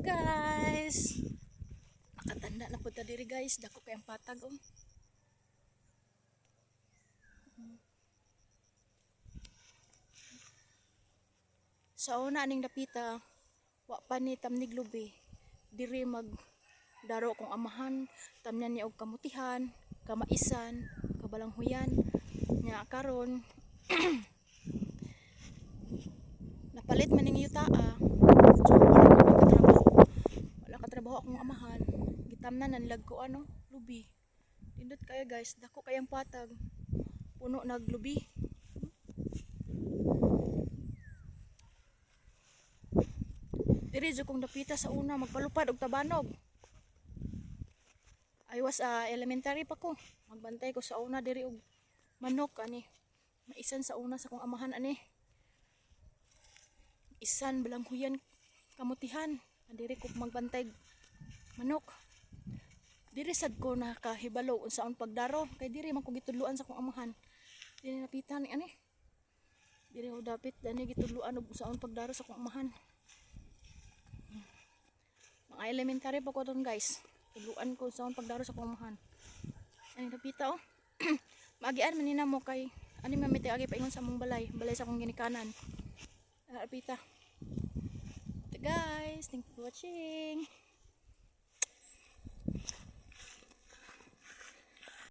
Guys, makatanda na po ta diri guys, dako kay ang patag oh. Sa una ning dapita, wa pa ni tamnig lubi. Diri mag daro kong amahan, tamnan niya og kamutihan, kamaisan, kabalanghuyan. Nya karon napalit man ning yutaa. So wala ka trabaho akong amahan. Gitamnan nanlag ko ano, lubi. Tindot kaya guys, dako kayang patag. Puno naglubi. Diri jud kong dapita sa una magpalupad og tabanog. I was elementary pa ko. Magbantay ko sa una diri og manok ani. Maisan sa una sa kong amahan ani. Isan balanghuyan kamutihan. Diri ko magbantay manok. Diri sad ko nakahibalo unsaon pagdaro kay diri man ko gitudluan sa kong amahan. Diri napitan ni ani. Diri ko dapit dani gitudluan og unsaon pagdaro sa kong amahan. Mga elementary pa ko ton guys. Tuluan ko sa pagdaro sa kumahan. Ay napita oh. Maagian man nina mo kay ani mamiti agi paingon sa among balay sa akong ginikanan. Napita. Guys, thank you for watching.